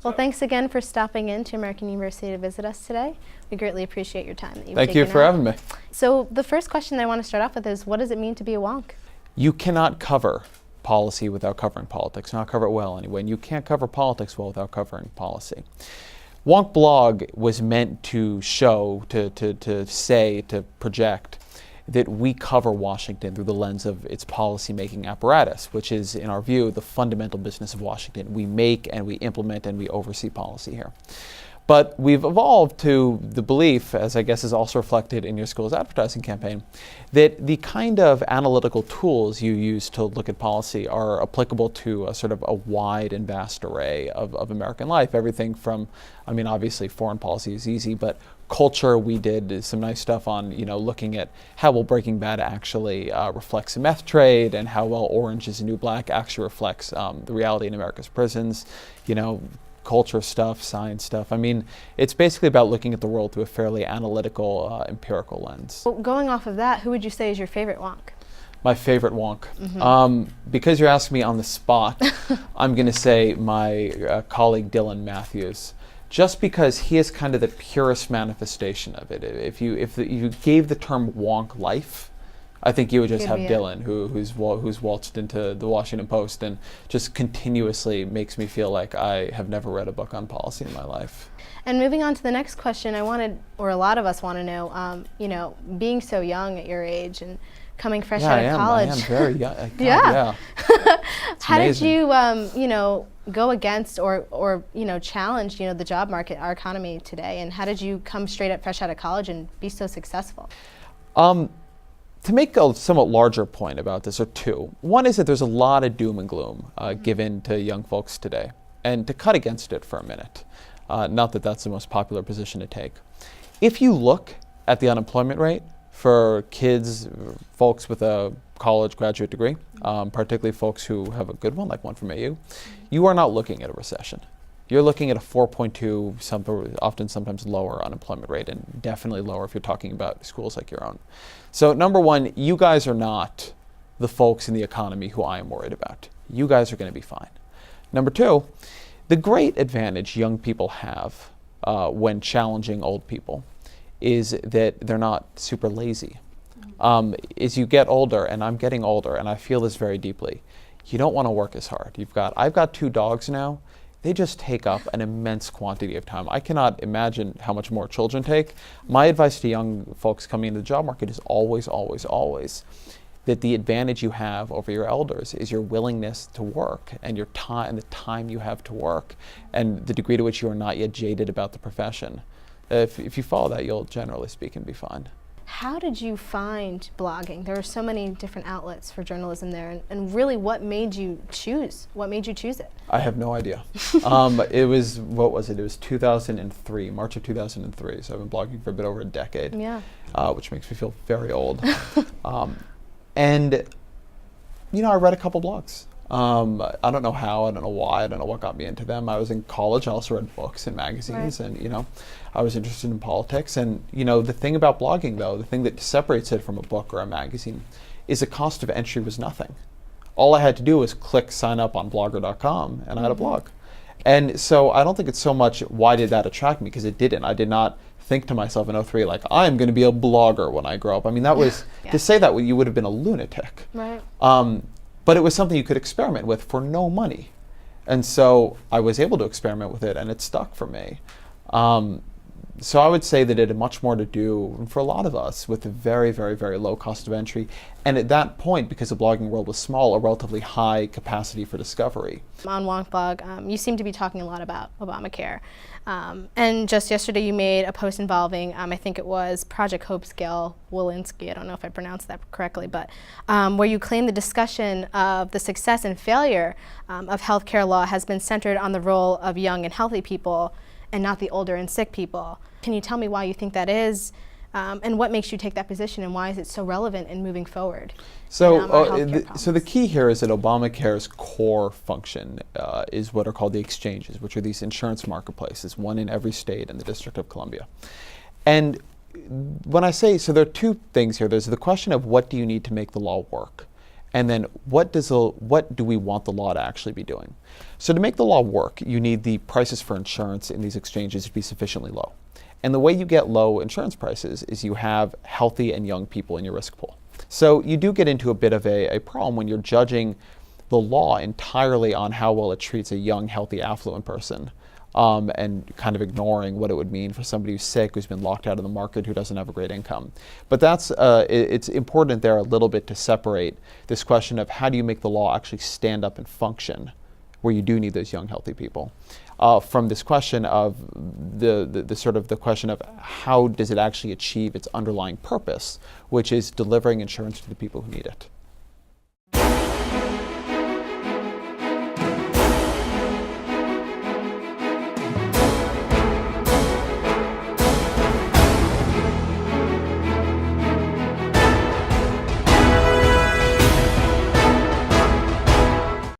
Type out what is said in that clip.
Well, thanks again for stopping in to American University to visit us today. We greatly appreciate your time that you've Thank you taken for out. having me. So the first question I want to start off with is, what does it mean to be a wonk? You cannot cover policy without covering politics, not cover it well anyway, and you can't cover politics well without covering policy. Wonk Blog was meant to show, to say, to project that we cover Washington through the lens of its policy-making apparatus, which is, in our view, the fundamental business of Washington. We make and we implement and we oversee policy here. But we've evolved to the belief, as I guess is also reflected in your school's advertising campaign, that the kind of analytical tools you use to look at policy are applicable to a sort of a wide and vast array of American life. Everything from, I mean, obviously foreign policy is easy, but culture, we did some nice stuff on, looking at how well Breaking Bad actually reflects the meth trade and how well Orange is the New Black actually reflects the reality in America's prisons, culture stuff, science stuff. I mean, it's basically about looking at the world through a fairly analytical, empirical lens. Well, going off of that, who would you say is your favorite wonk? My favorite wonk. Because you're asking me on the spot, I'm going to say my colleague Dylan Matthews, just because he is kind of the purest manifestation of it. If you gave the term wonk life, I think you would just have Dylan, who's waltzed into the Washington Post and just continuously makes me feel like I have never read a book on policy in my life. And moving on to the next question, a lot of us want to know, being so young at your age and coming fresh out of college. I am very young. God, yeah. How amazing. did you, go against or challenge, the job market, our economy today, and how did you come straight up fresh out of college and be so successful? To make a somewhat larger point about this, or two. One is that there's a lot of doom and gloom given to young folks today. And to cut against it for a minute, not that that's the most popular position to take. If you look at the unemployment rate for kids, folks with a college graduate degree, particularly folks who have a good one, like one from AU, you are not looking at a recession. You're looking at a 4.2, often sometimes lower unemployment rate, and definitely lower if you're talking about schools like your own. So number one, you guys are not the folks in the economy who I am worried about. You guys are going to be fine. Number two, the great advantage young people have when challenging old people is that they're not super lazy. As you get older, and I'm getting older, and I feel this very deeply, you don't want to work as hard. I've got 2 dogs now. They just take up an immense quantity of time. I cannot imagine how much more children take. My advice to young folks coming into the job market is always, always, always that the advantage you have over your elders is your willingness to work and your time and the time you have to work and the degree to which you are not yet jaded about the profession. If you follow that, you'll generally speaking be fine. How did you find blogging? There are so many different outlets for journalism there, and really what made you choose? What made you choose it? I have no idea. It was, what was it? It was 2003, March of 2003, so I've been blogging for a bit over a decade, which makes me feel very old. And, I read a couple blogs. I don't know how, I don't know why, I don't know what got me into them. I was in college, I also read books and magazines, and I was interested in politics. And the thing about blogging, though, the thing that separates it from a book or a magazine is the cost of entry was nothing. All I had to do was click sign up on blogger.com and I had a blog. And so I don't think it's so much why did that attract me, because it didn't. I did not think to myself in 03 like, I'm going to be a blogger when I grow up. I mean, that was, to say that you would have been a lunatic. Right. But it was something you could experiment with for no money. And so I was able to experiment with it, and it stuck for me. So I would say that it had much more to do, for a lot of us, with a very, very, very low cost of entry. And at that point, because the blogging world was small, a relatively high capacity for discovery. On Wonk Blog, you seem to be talking a lot about Obamacare. And just yesterday you made a post involving, I think it was Project Hope's Gail Walensky, I don't know if I pronounced that correctly, but where you claim the discussion of the success and failure of healthcare law has been centered on the role of young and healthy people and not the older and sick people. Can you tell me why you think that is, and what makes you take that position, and why is it so relevant in moving forward? So the key here is that Obamacare's core function is what are called the exchanges, which are these insurance marketplaces, one in every state in the District of Columbia. And when I say, so there are 2 things here. There's the question of what do you need to make the law work? And then what do we want the law to actually be doing? So to make the law work, you need the prices for insurance in these exchanges to be sufficiently low. And the way you get low insurance prices is you have healthy and young people in your risk pool. So you do get into a bit of a problem when you're judging the law entirely on how well it treats a young, healthy, affluent person, and kind of ignoring what it would mean for somebody who's sick, who's been locked out of the market, who doesn't have a great income. But it's important there a little bit to separate this question of how do you make the law actually stand up and function where you do need those young, healthy people, from this question of the question of how does it actually achieve its underlying purpose, which is delivering insurance to the people who need it.